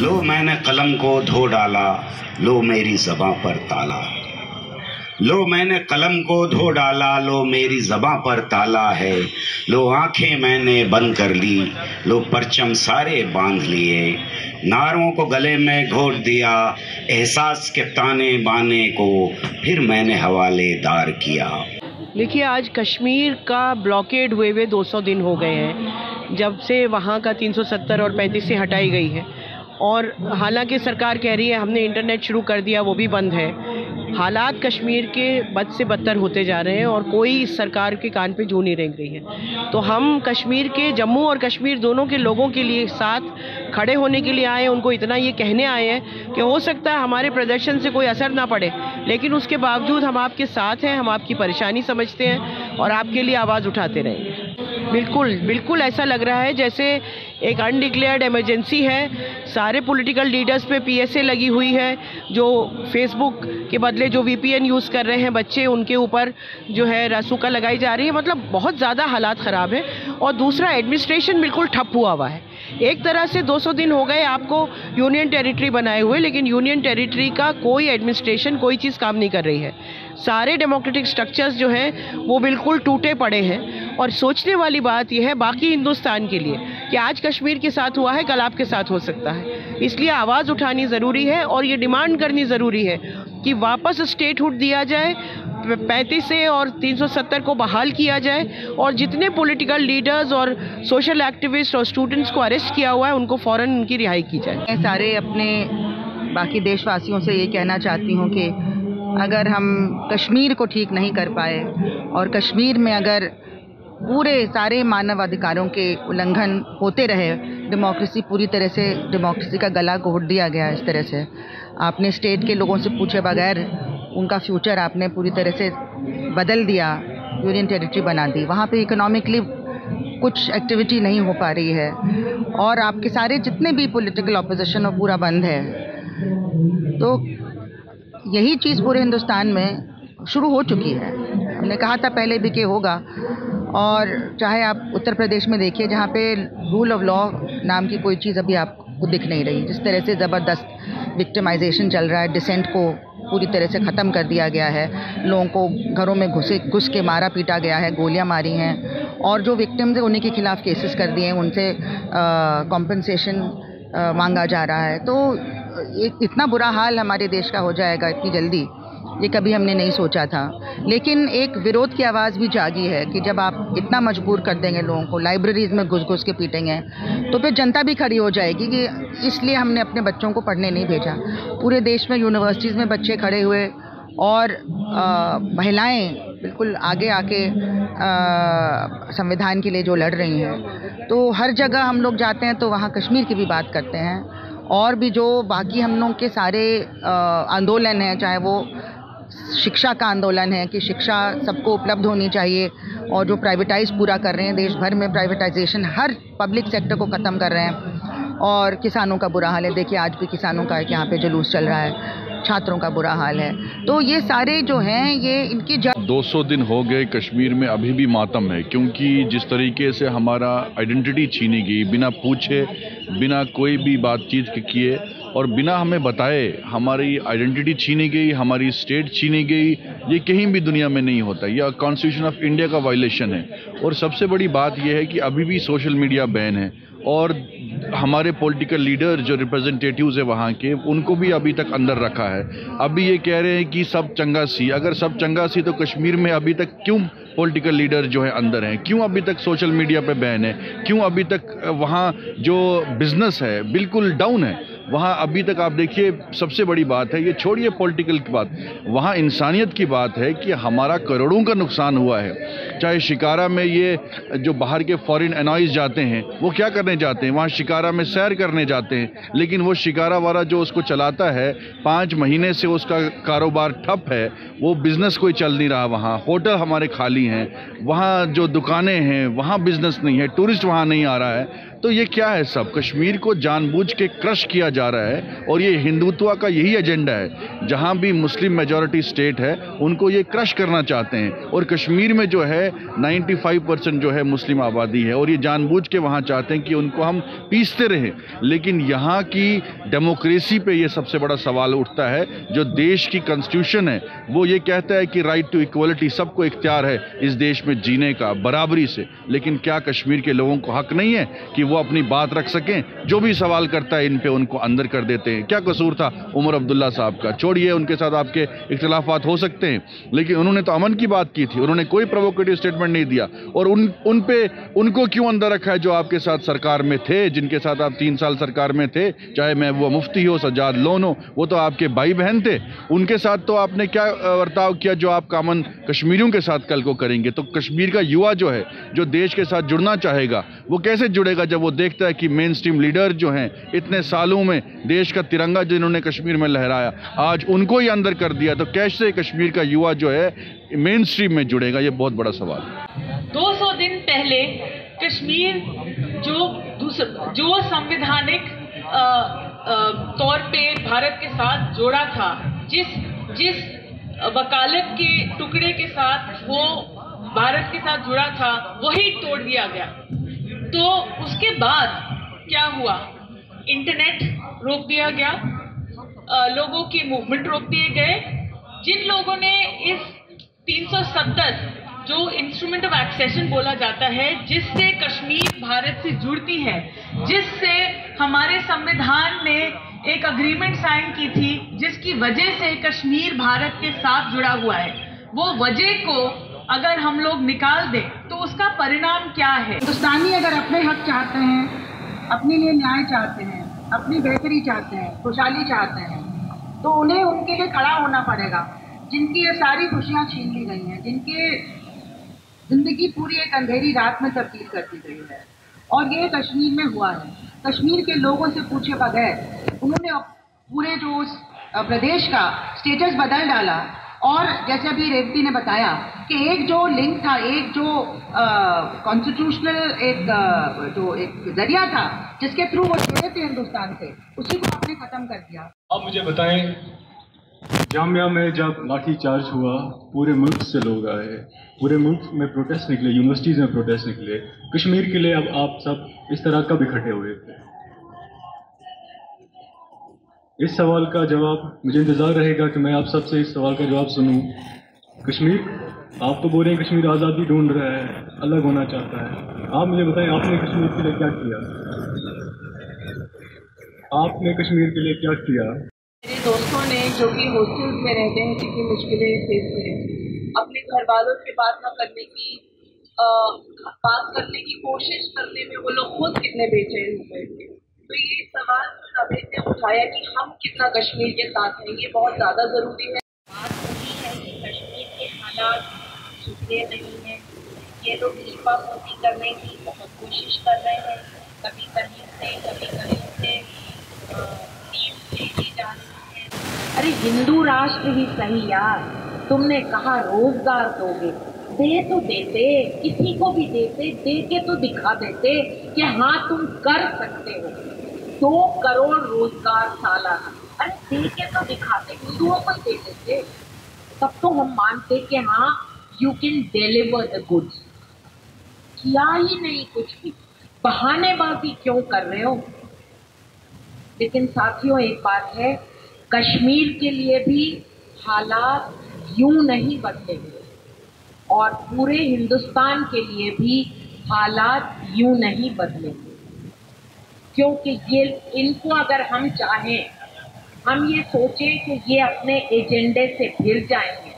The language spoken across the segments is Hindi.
लो मैंने कलम को धो डाला, लो मेरी ज़बां पर ताला। लो मैंने कलम को धो डाला, लो मेरी ज़बां पर ताला है। लो आंखें मैंने बंद कर ली, लो परचम सारे बांध लिए। नारों को गले में घोट दिया, एहसास के ताने बाने को फिर मैंने हवालेदार किया। देखिए, आज कश्मीर का ब्लॉकेड हुए 200 दिन हो गए हैं जब से वहाँ का 370 और 35 से हटाई गई है। और हालांकि सरकार कह रही है हमने इंटरनेट शुरू कर दिया, वो भी बंद है। हालात कश्मीर के बद से बदतर होते जा रहे हैं और कोई इस सरकार के कान पे जू नहीं रेंग रही है। तो हम कश्मीर के, जम्मू और कश्मीर दोनों के लोगों के लिए साथ खड़े होने के लिए आए हैं। उनको इतना ये कहने आए हैं कि हो सकता है हमारे प्रदर्शन से कोई असर ना पड़े, लेकिन उसके बावजूद हम आपके साथ हैं, हम आपकी परेशानी समझते हैं और आपके लिए आवाज़ उठाते रहेंगे। बिल्कुल ऐसा लग रहा है जैसे एक अनडिक्लेयर्ड इमरजेंसी है। सारे पॉलिटिकल लीडर्स पे PSA लगी हुई है। जो फेसबुक के बदले जो VPN यूज़ कर रहे हैं बच्चे, उनके ऊपर जो है रासुका लगाई जा रही है। मतलब बहुत ज़्यादा हालात ख़राब है। और दूसरा, एडमिनिस्ट्रेशन बिल्कुल ठप हुआ है। एक तरह से 200 दिन हो गए आपको यूनियन टेरिटरी बनाए हुए, लेकिन यूनियन टेरिटरी का कोई एडमिनिस्ट्रेशन, कोई चीज़ काम नहीं कर रही है। सारे डेमोक्रेटिक स्ट्रक्चर्स जो हैं वो बिल्कुल टूटे पड़े हैं। और सोचने वाली बात यह है बाकी हिंदुस्तान के लिए कि आज कश्मीर के साथ हुआ है, कल आपके साथ हो सकता है। इसलिए आवाज़ उठानी ज़रूरी है और ये डिमांड करनी ज़रूरी है कि वापस स्टेटहुड दिया जाए, 35 से और 370 को बहाल किया जाए, और जितने पॉलिटिकल लीडर्स और सोशल एक्टिविस्ट और स्टूडेंट्स को अरेस्ट किया हुआ है उनको फ़ौरन उनकी रिहाई की जाए। सारे अपने बाकी देशवासियों से ये कहना चाहती हूँ कि अगर हम कश्मीर को ठीक नहीं कर पाए और कश्मीर में अगर पूरे सारे मानव अधिकारों के उल्लंघन होते रहे, डेमोक्रेसी पूरी तरह से, डेमोक्रेसी का गला घोट दिया गया इस तरह से, आपने स्टेट के लोगों से पूछे बगैर उनका फ्यूचर आपने पूरी तरह से बदल दिया, यूनियन टेरिटरी बना दी, वहाँ पे इकोनॉमिकली कुछ एक्टिविटी नहीं हो पा रही है और आपके सारे जितने भी पॉलिटिकल ऑपोजिशन वो पूरा बंद है। तो यही चीज़ पूरे हिंदुस्तान में शुरू हो चुकी है। हमने कहा था पहले भी कि होगा। और चाहे आप उत्तर प्रदेश में देखिए जहाँ पे रूल ऑफ लॉ नाम की कोई चीज़ अभी आपको दिख नहीं रही, जिस तरह से ज़बरदस्त विक्टिमाइजेशन चल रहा है, डिसेंट को पूरी तरह से ख़त्म कर दिया गया है, लोगों को घरों में घुस के मारा पीटा गया है, गोलियां मारी हैं, और जो विक्टिम्स हैं उन्हीं के खिलाफ़ केसेस कर दिए हैं, उनसे कॉम्पनसेशन मांगा जा रहा है। तो इतना बुरा हाल हमारे देश का हो जाएगा इतनी जल्दी, ये कभी हमने नहीं सोचा था। लेकिन एक विरोध की आवाज़ भी जागी है कि जब आप इतना मजबूर कर देंगे लोगों को, लाइब्रेरीज़ में घुस के पीटेंगे, तो फिर जनता भी खड़ी हो जाएगी कि इसलिए हमने अपने बच्चों को पढ़ने नहीं भेजा। पूरे देश में यूनिवर्सिटीज़ में बच्चे खड़े हुए और महिलाएं बिल्कुल आगे आके संविधान के लिए जो लड़ रही हैं। तो हर जगह हम लोग जाते हैं तो वहाँ कश्मीर की भी बात करते हैं, और भी जो बाकी हम लोग के सारे आंदोलन हैं, चाहे वो शिक्षा का आंदोलन है कि शिक्षा सबको उपलब्ध होनी चाहिए, और जो प्राइवेटाइज पूरा कर रहे हैं, देश भर में प्राइवेटाइजेशन, हर पब्लिक सेक्टर को ख़त्म कर रहे हैं, और किसानों का बुरा हाल है। देखिए आज भी किसानों का एक यहाँ पे जुलूस चल रहा है, छात्रों का बुरा हाल है। तो ये सारे जो हैं ये इनकी 200 दिन हो गए कश्मीर में, अभी भी मातम है, क्योंकि जिस तरीके से हमारा आइडेंटिटी छीनी गई, बिना पूछे, बिना कोई भी बातचीत किए और बिना हमें बताए हमारी आइडेंटिटी छीनी गई, हमारी स्टेट छीनी गई, ये कहीं भी दुनिया में नहीं होता। यह कॉन्स्टिट्यूशन ऑफ इंडिया का वायलेशन है। और सबसे बड़ी बात यह है कि अभी भी सोशल मीडिया बैन है, और हमारे पॉलिटिकल लीडर जो रिप्रेजेंटेटिव्स है वहाँ के, उनको भी अभी तक अंदर रखा है। अभी ये कह रहे हैं कि सब चंगा सी, अगर सब चंगा सी तो कश्मीर में अभी तक क्यों पॉलिटिकल लीडर जो है अंदर हैं, क्यों अभी तक सोशल मीडिया पे बैन है, क्यों अभी तक वहाँ जो बिजनेस है बिल्कुल डाउन है। वहाँ अभी तक आप देखिए, सबसे बड़ी बात है, ये छोड़िए पॉलिटिकल की बात, वहाँ इंसानियत की बात है कि हमारा करोड़ों का नुकसान हुआ है। चाहे शिकारा में ये जो बाहर के फॉरेन एनॉयज जाते हैं वो क्या करने जाते हैं, वहाँ शिकारा में सैर करने जाते हैं, लेकिन वो शिकारा वाला जो उसको चलाता है 5 महीने से उसका कारोबार ठप है, वो बिज़नेस कोई चल नहीं रहा। वहाँ होटल हमारे खाली हैं, वहाँ जो दुकानें हैं वहाँ बिज़नेस नहीं है, टूरिस्ट वहाँ नहीं आ रहा है। तो ये क्या है सब? कश्मीर को जानबूझ के क्रश किया जा रहा है और ये हिंदुत्व का यही एजेंडा है। जहाँ भी मुस्लिम मेजॉरिटी स्टेट है उनको ये क्रश करना चाहते हैं और कश्मीर में जो है 95% जो है मुस्लिम आबादी है और ये जानबूझ के वहाँ चाहते हैं कि उनको हम पीसते रहें। लेकिन यहाँ की डेमोक्रेसी पे ये सबसे बड़ा सवाल उठता है। जो देश की कॉन्स्टिट्यूशन है वो ये कहता है कि राइट टू इक्वलिटी, सबको इख्तियार है इस देश में जीने का बराबरी से। लेकिन क्या कश्मीर के लोगों को हक नहीं है कि वो अपनी बात रख सकें? जो भी सवाल करता है इन पे उनको अंदर कर देते हैं। क्या कसूर था उमर अब्दुल्ला साहब का? छोड़िए, उनके साथ आपके इख्तिलाफात हो सकते हैं, लेकिन उन्होंने तो अमन की बात की थी, उन्होंने कोई प्रोवोकेटिव स्टेटमेंट नहीं दिया। और उन पे उनको क्यों अंदर रखा है जो आपके साथ सरकार में थे, जिनके साथ आप 3 साल सरकार में थे, चाहे महबूबा मुफ्ती हो, सज्जाद लोन हो, वो तो आपके भाई बहन थे। उनके साथ तो आपने क्या बर्ताव किया जो आप कामन कश्मीरियों के साथ कल को करेंगे? तो कश्मीर का युवा जो है, जो देश के साथ जुड़ना चाहेगा, वो कैसे जुड़ेगा जब वो देखता है कि मेन स्ट्रीम लीडर जो हैं इतने सालों में देश का तिरंगा जिन्होंने कश्मीर में लहराया, आज उनको ही अंदर कर दिया? तो कैसे कश्मीर का युवा जो है मेन स्ट्रीम में जुड़ेगा? ये बहुत बड़ा सवाल है। 200 दिन पहले कश्मीर जो संवैधानिक तौर पे भारत के साथ जोड़ा था, जिस वकालत के टुकड़े के साथ वो भारत के साथ जुड़ा था, वही तोड़ दिया गया। तो उसके बाद क्या हुआ? इंटरनेट रोक दिया गया, लोगों की मूवमेंट रोक दिए गए। जिन लोगों ने इस 370 जो इंस्ट्रूमेंट ऑफ एक्सेशन बोला जाता है, जिससे कश्मीर भारत से जुड़ती है, जिससे हमारे संविधान ने एक अग्रीमेंट साइन की थी, जिसकी वजह से कश्मीर भारत के साथ जुड़ा हुआ है, वो वजह को अगर हम लोग निकाल दें तो उसका परिणाम क्या है? हिंदुस्तानी अगर अपने हक चाहते हैं, अपने लिए न्याय चाहते हैं, अपनी बेहतरी चाहते हैं, खुशहाली चाहते हैं, तो उन्हें उनके लिए खड़ा होना पड़ेगा। जिनकी ये सारी खुशियाँ छीन ली गई हैं, जिनके जिंदगी पूरी एक अंधेरी रात में तब्दील कर दी गई है, और ये कश्मीर में हुआ है। कश्मीर के लोगों से पूछे बगैर उन्होंने पूरे जो प्रदेश का स्टेटस बदल डाला। और जैसे अभी रेवती ने बताया कि एक जो लिंक था, एक जो कॉन्स्टिट्यूशनल एक जरिया था जिसके थ्रू वो जुड़े थे हिंदुस्तान से, उसी को आपने खत्म कर दिया। आप मुझे बताएं, जामिया में जब लाठी चार्ज हुआ, पूरे मुल्क से लोग आए, पूरे मुल्क में प्रोटेस्ट निकले, यूनिवर्सिटीज़ में प्रोटेस्ट निकले, कश्मीर के लिए अब आप सब इस तरह कब इकट्ठे हुए थे? इस सवाल का जवाब मुझे इंतज़ार रहेगा कि मैं आप सबसे इस सवाल का जवाब सुनूं। कश्मीर, आप तो बोल रहे हैं कश्मीर आज़ादी ढूंढ रहा है, अलग होना चाहता है। आप मुझे बताएं, आपने कश्मीर के लिए क्या किया? आपने कश्मीर के लिए क्या किया? मेरे दोस्तों ने जो कि हॉस्टल में रहते हैं, कितनी मुश्किलें फेस करें, अपने घर वालों से बात न करने की, बात करने की कोशिश करने में वो लोग खुद कितने बेचैन हो गए थे। तो ये सवाल सभी ने उठाया कि हम कितना कश्मीर के साथ हैं, ये बहुत ज़्यादा ज़रूरी है। बात वही है कि कश्मीर के हालात सुधरे नहीं हैं। ये लोग छिपापोती करने की बहुत कोशिश कर रहे हैं, कभी कहीं से कभी कहीं से टीम भेजी जा रही है। अरे हिंदू राष्ट्र ही सही यार, तुमने कहा रोजगार दोगे, दे तो देते, किसी को भी देते, दे के तो दिखा देते कि हाँ तुम कर सकते हो। 2 करोड़ रोजगार सालाना, अरे दे के तो दिखाते, हिंदुओं को दे देते, तब तो हम मानते कि हाँ you can deliver the goods. किया ही नहीं कुछ भी, बहानेबाजी क्यों कर रहे हो? लेकिन साथियों, एक बात है, कश्मीर के लिए भी हालात यूं नहीं बदलेंगे और पूरे हिंदुस्तान के लिए भी हालात यूं नहीं बदलेंगे, क्योंकि ये इनको अगर हम चाहें, हम ये सोचें कि ये अपने एजेंडे से भिड़ जाएंगे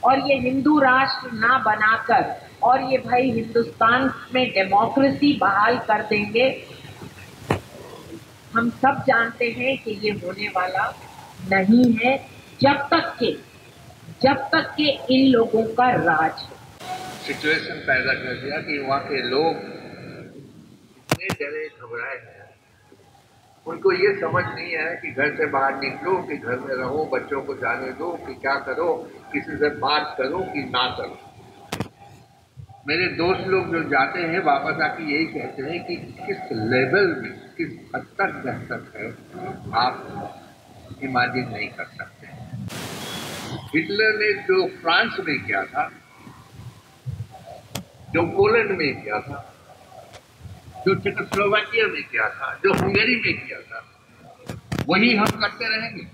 और ये हिंदू राष्ट्र ना बनाकर और ये भाई हिंदुस्तान में डेमोक्रेसी बहाल कर देंगे, हम सब जानते हैं कि ये होने वाला नहीं है जब तक के इन लोगों का राज सिचुएशन पैदा कर दिया कि वहाँ के लोग इतने डरे घबराए हैं, उनको ये समझ नहीं है कि घर से बाहर निकलो कि घर में रहो, बच्चों को जाने दो कि क्या करो, किसी से बात करो कि ना करो। मेरे दोस्त लोग जो जाते हैं वापस आके यही कहते हैं कि किस लेवल में, किस हद तक दहशत है आप इमेजिन नहीं कर सकते। हिटलर ने जो फ्रांस में किया था, जो पोलैंड में किया था, जो चेकोस्लोवाकिया में किया था, जो हंगरी में किया था, वही हम करते रहेंगे।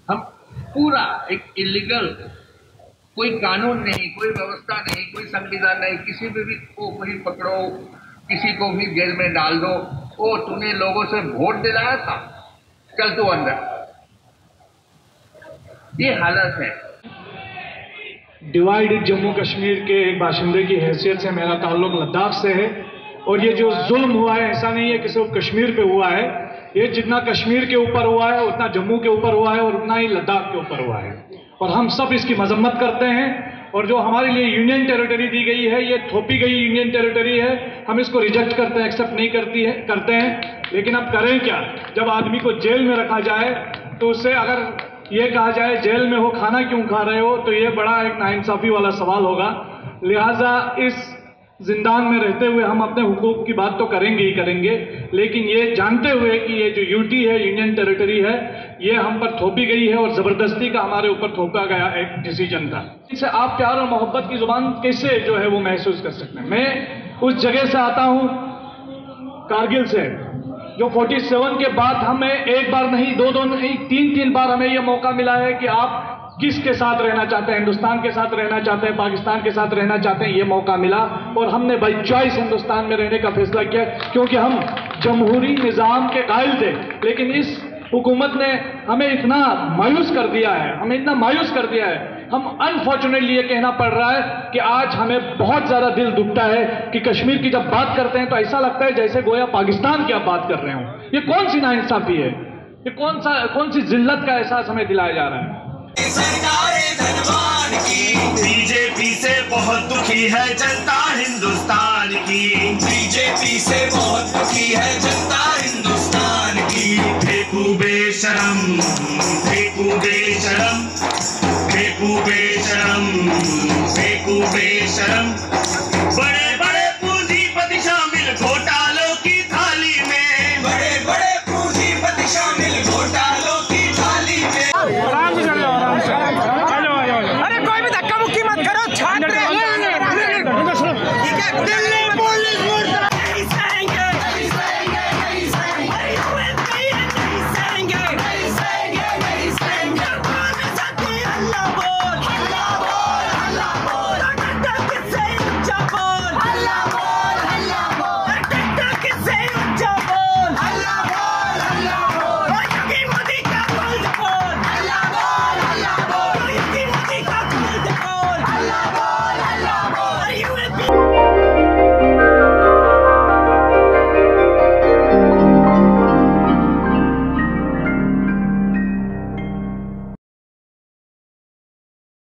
हम पूरा एक इलीगल, कोई कानून नहीं, कोई व्यवस्था नहीं, कोई संविधान नहीं, किसी भी को भी पकड़ो, किसी को भी जेल में डाल दो, ओ तूने लोगों से वोट दिलाया था, चल तू अंदर। ये हालत है। डिवाइडेड जम्मू कश्मीर के एक बाशिंदे की हैसियत से मेरा ताल्लुक लद्दाख से है, और ये जो जुल्म हुआ है ऐसा नहीं है कि सिर्फ कश्मीर पे हुआ है, ये जितना कश्मीर के ऊपर हुआ है उतना जम्मू के ऊपर हुआ है और उतना ही लद्दाख के ऊपर हुआ है, और हम सब इसकी मजम्मत करते हैं। और जो हमारे लिए यूनियन टेरिटरी दी गई है, ये थोपी गई यूनियन टेरिटरी है, हम इसको रिजेक्ट करते हैं, एक्सेप्ट नहीं करते हैं। लेकिन अब करें क्या? जब आदमी को जेल में रखा जाए तो उससे अगर ये कहा जाए जेल में हो, खाना क्यों खा रहे हो, तो ये बड़ा एक नाइंसाफी वाला सवाल होगा। लिहाजा इस जिंदान में रहते हुए हम अपने हुकूक की बात तो करेंगे ही करेंगे, लेकिन ये जानते हुए कि ये जो यूटी है, यूनियन टेरिटरी है, ये हम पर थोपी गई है और ज़बरदस्ती का हमारे ऊपर थोपा गया एक डिसीजन था। इससे आप प्यार और मोहब्बत की जुबान कैसे जो है वो महसूस कर सकते हैं। मैं उस जगह से आता हूँ, कारगिल से, जो 47 के बाद हमें एक बार नहीं, दो नहीं, तीन बार हमें यह मौका मिला है कि आप किसके साथ रहना चाहते हैं, हिंदुस्तान के साथ रहना चाहते हैं, पाकिस्तान के साथ रहना चाहते हैं, ये मौका मिला और हमने बाई चॉइस हिंदुस्तान में रहने का फैसला किया, क्योंकि हम जमहूरी निज़ाम के कायल थे। लेकिन इस हुकूमत ने हमें इतना मायूस कर दिया है, हम अनफॉर्चुनेटली ये कहना पड़ रहा है कि आज हमें बहुत ज़्यादा दिल दुखता है कि कश्मीर की जब बात करते हैं तो ऐसा लगता है जैसे गोया पाकिस्तान की आप बात कर रहे हो। ये कौन सी नाइंसाफी है, ये कौन सी जिल्लत का एहसास हमें दिलाया जा रहा है। सरकारें धनवान की, बीजेपी से बहुत दुखी है जनता हिंदुस्तान की, बीजेपी से बहुत दुखी है जनता हिंदुस्तान की। फेंकू बेशरम, फेंकू बेशरम, फेंकू बेशरम, फेंकू बेशरम।